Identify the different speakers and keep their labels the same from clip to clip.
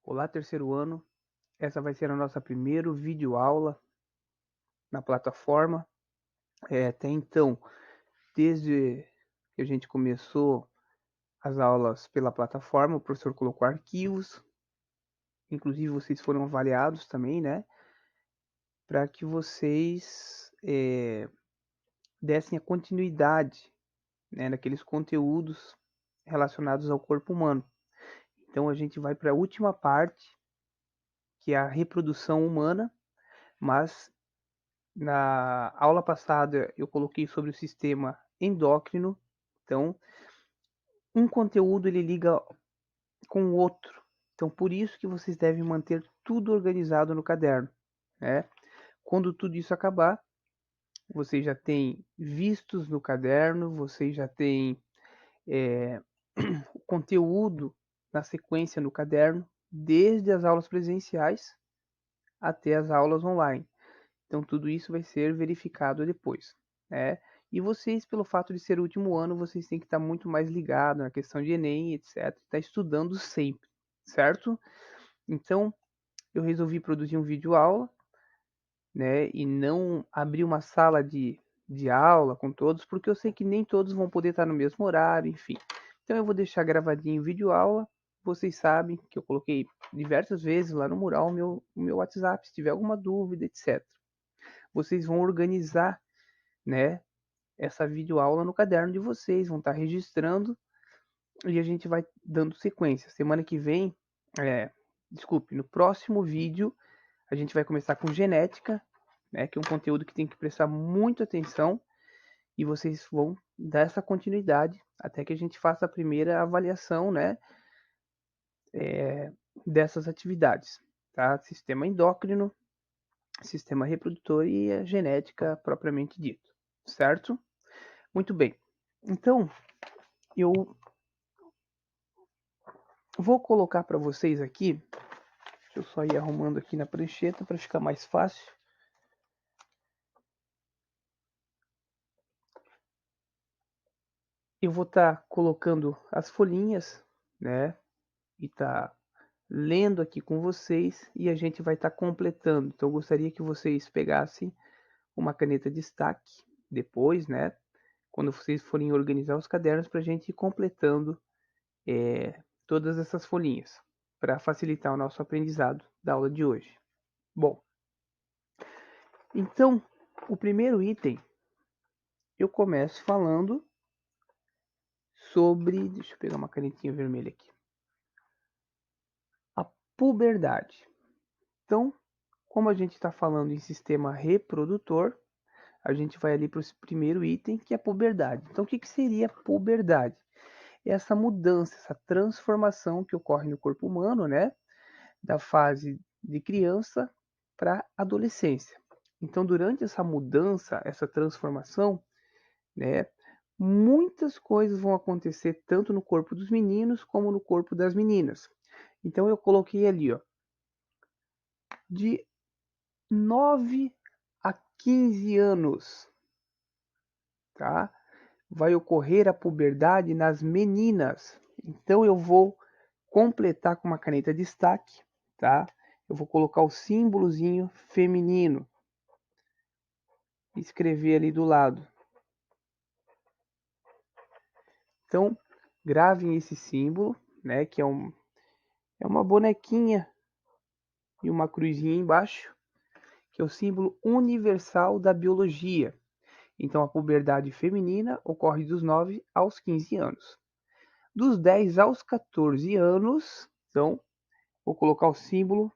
Speaker 1: Olá, terceiro ano. Essa vai ser a nossa primeira videoaula na plataforma. Até então, desde que a gente começou as aulas pela plataforma, o professor colocou arquivos, inclusive vocês foram avaliados também, né? Para que vocês dessem a continuidade, né, naqueles conteúdos relacionados ao corpo humano. Então a gente vai para a última parte, que é a reprodução humana, mas na aula passada eu coloquei sobre o sistema endócrino. Então, um conteúdo ele liga com o outro. Então, por isso que vocês devem manter tudo organizado no caderno, né? Quando tudo isso acabar, vocês já têm vistos no caderno, vocês já têm o conteúdo na sequência no caderno, desde as aulas presenciais até as aulas online. Então tudo isso vai ser verificado depois, né? E vocês, pelo fato de ser o último ano, vocês têm que estar muito mais ligados na questão de Enem, etc. Está estudando sempre, certo? Então eu resolvi produzir um vídeo aula, né? E não abrir uma sala de aula com todos, porque eu sei que nem todos vão poder estar no mesmo horário, enfim. Então eu vou deixar gravadinho o vídeo aula. Vocês sabem que eu coloquei diversas vezes lá no mural o meu WhatsApp, se tiver alguma dúvida, etc. Vocês vão organizar, né, essa videoaula no caderno de vocês, vão estar registrando e a gente vai dando sequência. Semana que vem, no próximo vídeo, a gente vai começar com genética, né, que é um conteúdo que tem que prestar muita atenção e vocês vão dar essa continuidade até que a gente faça a primeira avaliação, né, dessas atividades, tá? Sistema endócrino, sistema reprodutor e a genética propriamente dito, certo? Muito bem. Então, eu vou colocar para vocês aqui. Deixa eu só ir arrumando aqui na prancheta para ficar mais fácil. Eu vou estar colocando as folhinhas, né? E tá lendo aqui com vocês e a gente vai estar completando. Então, eu gostaria que vocês pegassem uma caneta de destaque depois, né? Quando vocês forem organizar os cadernos, para a gente ir completando todas essas folhinhas, para facilitar o nosso aprendizado da aula de hoje. Bom, então, o primeiro item eu começo falando sobre. Deixa eu pegar uma canetinha vermelha aqui. A puberdade. Então, como a gente está falando em sistema reprodutor, a gente vai ali para o primeiro item, que é a puberdade. Então, o que seria a puberdade? É essa mudança, essa transformação que ocorre no corpo humano, né? Da fase de criança para adolescência. Então, durante essa mudança, essa transformação, né? Muitas coisas vão acontecer tanto no corpo dos meninos como no corpo das meninas. Então eu coloquei ali, ó, de 9 a 15 anos, tá? Vai ocorrer a puberdade nas meninas. Então eu vou completar com uma caneta de destaque, tá? Eu vou colocar o símbolozinho feminino, escrever ali do lado. Então, gravem esse símbolo, né, que é uma bonequinha e uma cruzinha embaixo, que é o símbolo universal da biologia. Então, a puberdade feminina ocorre dos 9 aos 15 anos. Dos 10 aos 14 anos, então, vou colocar o símbolo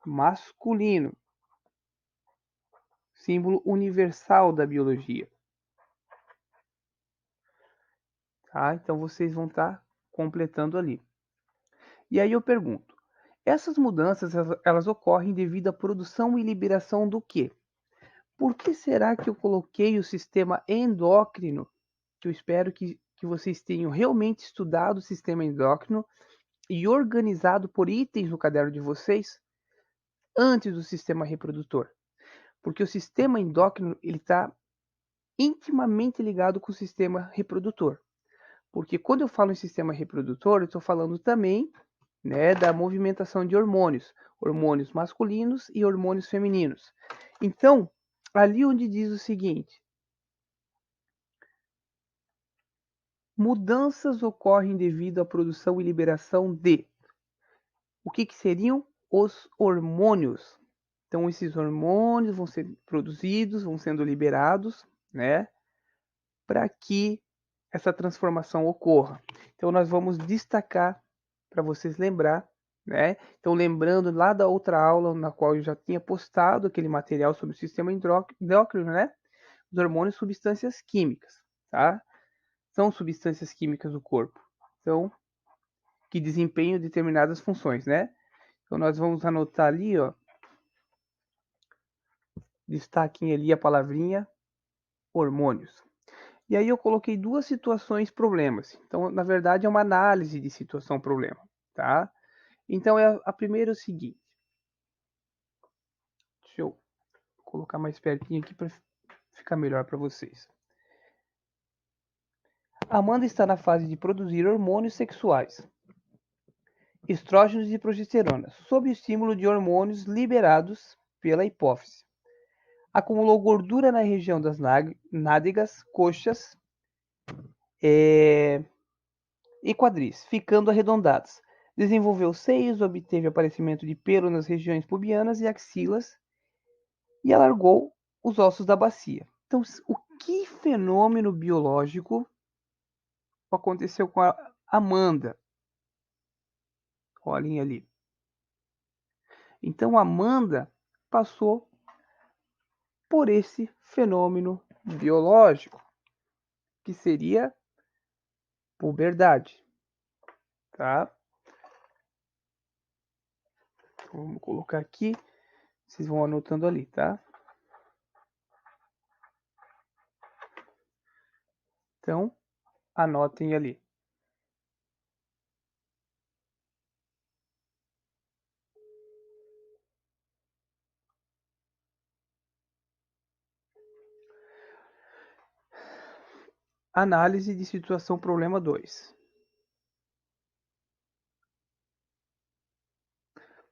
Speaker 1: masculino, símbolo universal da biologia. Tá? Então, vocês vão estar completando ali. E aí eu pergunto, essas mudanças elas ocorrem devido à produção e liberação do quê? Por que será que eu coloquei o sistema endócrino? Que eu espero que vocês tenham realmente estudado o sistema endócrino e organizado por itens no caderno de vocês antes do sistema reprodutor. Porque o sistema endócrino ele está intimamente ligado com o sistema reprodutor. Porque quando eu falo em sistema reprodutor, eu estou falando também, né, da movimentação de hormônios, hormônios masculinos e hormônios femininos. Então, ali onde diz o seguinte: mudanças ocorrem devido à produção e liberação de. O que seriam os hormônios? Então, esses hormônios vão ser produzidos, vão sendo liberados, né, para que essa transformação ocorra. Então, nós vamos destacar para vocês lembrar, né? Então, lembrando lá da outra aula na qual eu já tinha postado aquele material sobre o sistema endócrino, né? Os hormônios, substâncias químicas, tá? São substâncias químicas do corpo, então, que desempenham determinadas funções, né? Então, nós vamos anotar ali, ó, destaquem ali a palavrinha hormônios. E aí eu coloquei duas situações problemas. Então, na verdade, é uma análise de situação problema, tá? Então, a primeira é o seguinte. Deixa eu colocar mais pertinho aqui para ficar melhor para vocês. Amanda está na fase de produzir hormônios sexuais, estrógenos e progesterona, sob o estímulo de hormônios liberados pela hipófise. Acumulou gordura na região das nádegas, coxas e quadris, ficando arredondados. Desenvolveu seios, obteve aparecimento de pelo nas regiões pubianas e axilas e alargou os ossos da bacia. Então, o que fenômeno biológico aconteceu com a Amanda? Olhem ali. Então, a Amanda passou por esse fenômeno biológico, que seria puberdade, tá? Vamos colocar aqui, vocês vão anotando ali, tá? Então, anotem ali. Análise de situação problema 2.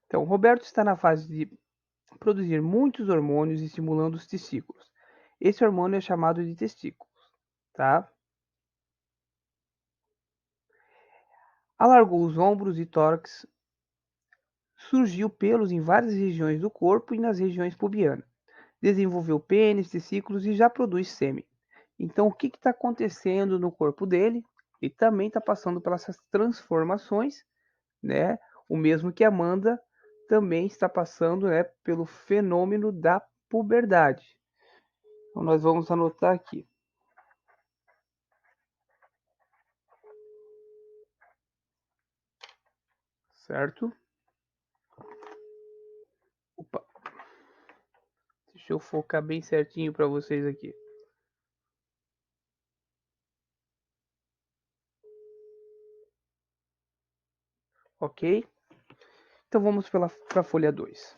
Speaker 1: Então, Roberto está na fase de produzir muitos hormônios estimulando os testículos. Esse hormônio é chamado de testículos, tá? Alargou os ombros e tórax, surgiu pelos em várias regiões do corpo e nas regiões pubianas. Desenvolveu pênis, testículos e já produz sêmen. Então, o que está acontecendo no corpo dele? Ele também está passando pelas transformações, né? O mesmo que Amanda também está passando, né, pelo fenômeno da puberdade. Então, nós vamos anotar aqui. Certo? Opa. Deixa eu focar bem certinho para vocês aqui. Ok? Então vamos para a folha 2.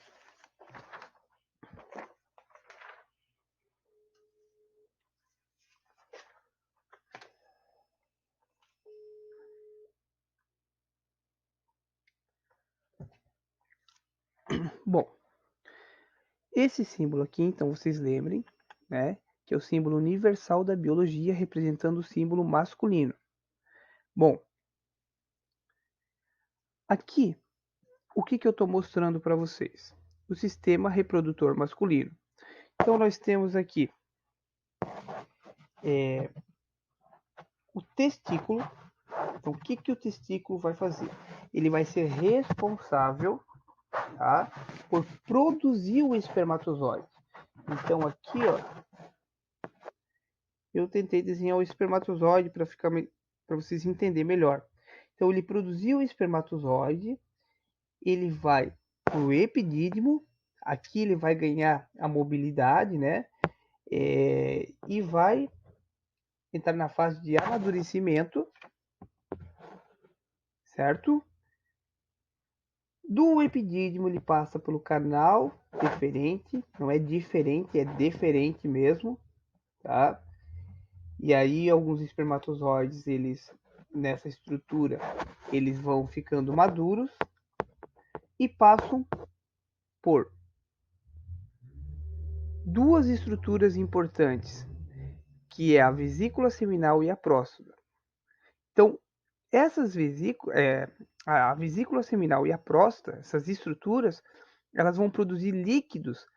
Speaker 1: Bom, esse símbolo aqui, então vocês lembrem, né, que é o símbolo universal da biologia representando o símbolo masculino. Bom, aqui, o que eu estou mostrando para vocês? O sistema reprodutor masculino. Então nós temos aqui o testículo. Então o que o testículo vai fazer? Ele vai ser responsável, tá, por produzir o espermatozoide. Então aqui, ó, eu tentei desenhar o espermatozoide para vocês entenderem melhor. Então ele produziu o espermatozoide, ele vai para o epidídimo, aqui ele vai ganhar a mobilidade, né? E vai entrar na fase de amadurecimento, certo? Do epidídimo ele passa pelo canal deferente, não é diferente, é deferente mesmo, tá? E aí alguns espermatozoides, eles nessa estrutura, eles vão ficando maduros, e passam por duas estruturas importantes, que é a vesícula seminal e a próstata. Então, essas vesículas, a vesícula seminal e a próstata, essas estruturas, elas vão produzir líquidos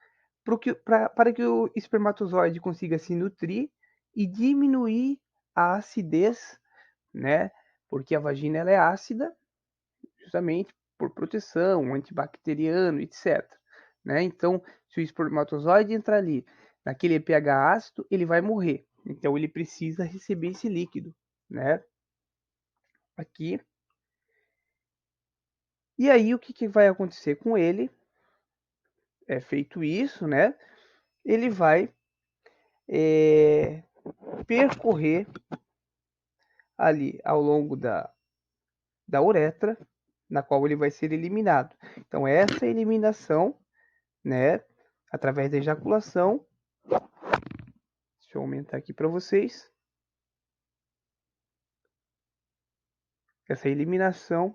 Speaker 1: para que o espermatozoide consiga se nutrir e diminuir a acidez, né? Porque a vagina ela é ácida, justamente por proteção, antibacteriano, etc. Né? Então, se o espermatozoide entrar ali naquele pH ácido, ele vai morrer. Então, ele precisa receber esse líquido, né? Aqui. E aí, o que vai acontecer com ele? É feito isso, né? Ele vai percorrer ali ao longo da uretra, na qual ele vai ser eliminado. Então, essa eliminação, né, através da ejaculação, deixa eu aumentar aqui para vocês, essa eliminação,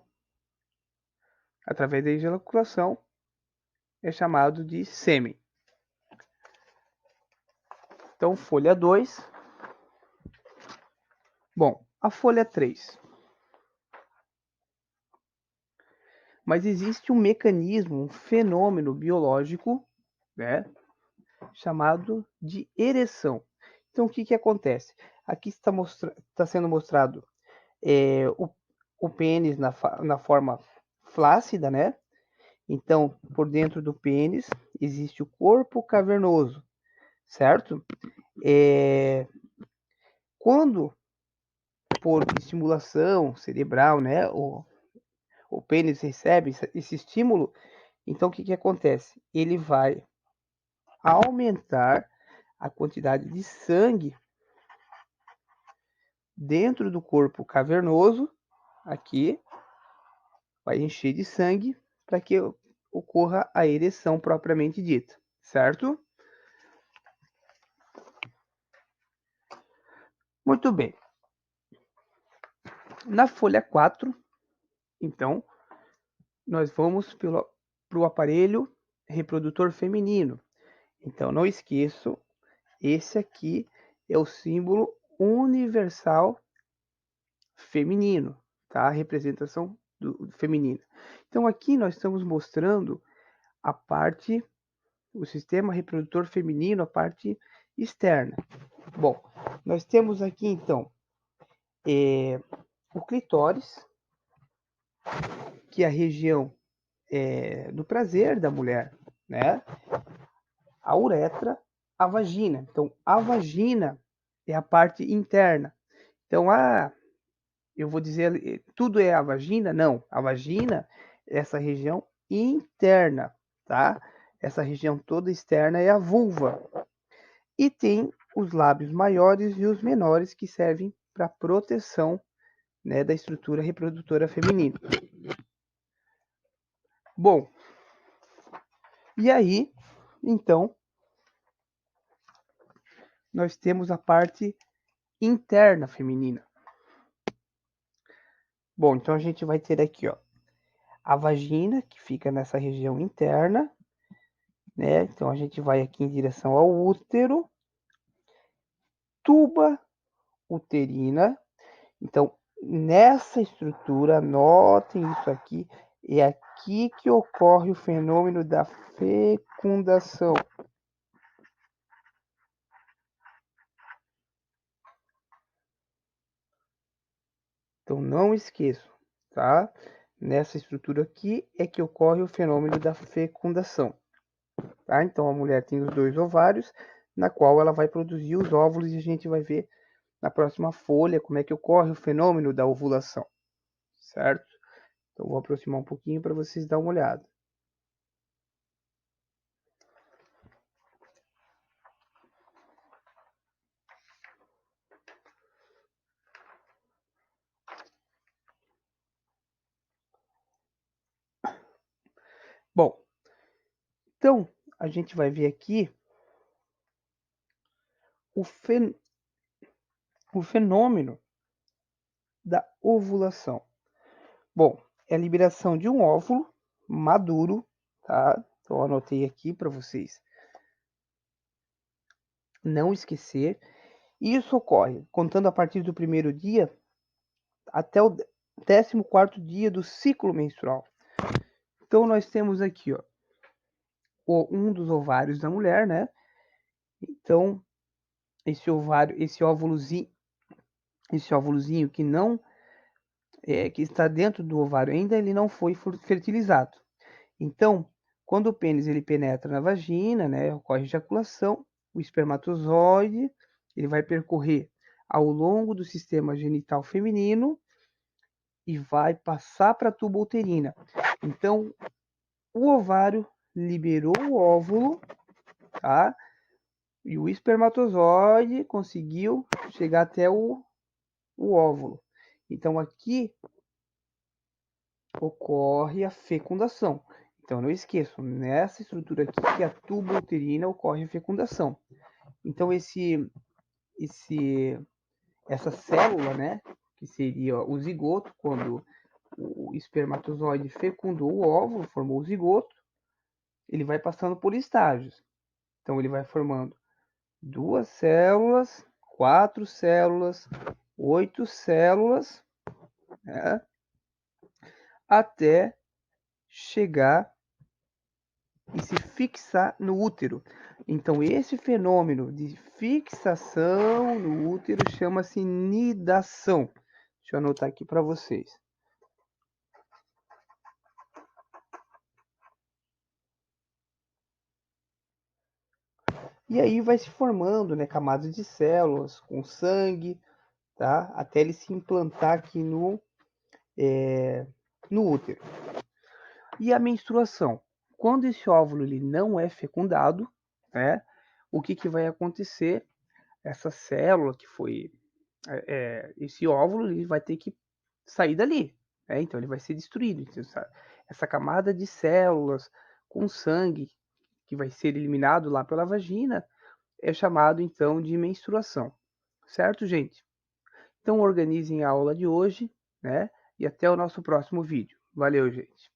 Speaker 1: através da ejaculação, é chamado de sêmen. Então, folha 2. Bom, a folha 3. Mas existe um mecanismo, um fenômeno biológico, né, chamado de ereção. Então, o que acontece? Aqui está sendo mostrado o pênis na forma flácida, né? Então, por dentro do pênis existe o corpo cavernoso, certo? Quando, por estimulação cerebral, né, o pênis recebe esse estímulo, então o que acontece? Ele vai aumentar a quantidade de sangue dentro do corpo cavernoso, aqui, vai encher de sangue para que ocorra a ereção propriamente dita, certo? Muito bem. Na folha 4, então, nós vamos para o aparelho reprodutor feminino. Então, não esqueçam, esse aqui é o símbolo universal feminino, tá? A representação do feminino. Então, aqui nós estamos mostrando a parte, o sistema reprodutor feminino, a parte externa. Bom, nós temos aqui, então, o clitóris, que é a região do prazer da mulher, né? A uretra, a vagina. Então, a vagina é a parte interna. Então, eu vou dizer, tudo é a vagina? Não. A vagina é essa região interna, tá? Essa região toda externa é a vulva. E tem os lábios maiores e os menores que servem para proteção, né, da estrutura reprodutora feminina. Bom, e aí, então, nós temos a parte interna feminina. Bom, então a gente vai ter aqui, ó, a vagina, que fica nessa região interna, né? Então a gente vai aqui em direção ao útero, tuba uterina. Então, nessa estrutura, notem isso aqui, é aqui que ocorre o fenômeno da fecundação. Então, não esqueçam, tá? Nessa estrutura aqui é que ocorre o fenômeno da fecundação. Tá? Então, a mulher tem os dois ovários, na qual ela vai produzir os óvulos, e a gente vai ver na próxima folha como é que ocorre o fenômeno da ovulação, certo? Então, vou aproximar um pouquinho para vocês darem uma olhada. Bom, então, a gente vai ver aqui o fenômeno da ovulação. Bom, é a liberação de um óvulo maduro, tá? Então eu anotei aqui para vocês não esquecer. Isso ocorre contando a partir do primeiro dia até o 14º dia do ciclo menstrual. Então nós temos aqui, ó, um dos ovários da mulher, né? Então esse ovário, esse óvulozinho que não que está dentro do ovário ainda, ele não foi fertilizado. Então, quando o pênis ele penetra na vagina, né, ocorre ejaculação, o espermatozoide ele vai percorrer ao longo do sistema genital feminino e vai passar para a tuba uterina. Então, o ovário liberou o óvulo, tá? E o espermatozoide conseguiu chegar até o óvulo. Então, aqui ocorre a fecundação. Então, não esqueçam, nessa estrutura aqui, que é a tuba uterina, ocorre a fecundação. Então, essa célula, né, que seria o zigoto, quando o espermatozoide fecundou o óvulo, formou o zigoto, ele vai passando por estágios. Então, ele vai formando 2 células, 4 células, 8 células, né, até chegar e se fixar no útero. Então, esse fenômeno de fixação no útero chama-se nidação. Deixa eu anotar aqui para vocês. E aí vai se formando, né, camadas de células com sangue, tá? Até ele se implantar aqui no útero. E a menstruação? Quando esse óvulo ele não é fecundado, né, o que vai acontecer? Essa célula que foi esse óvulo, ele vai ter que sair dali, né? Então ele vai ser destruído. Então, essa camada de células com sangue que vai ser eliminado lá pela vagina é chamado então de menstruação, certo, gente? Então organizem a aula de hoje, né? E até o nosso próximo vídeo. Valeu, gente!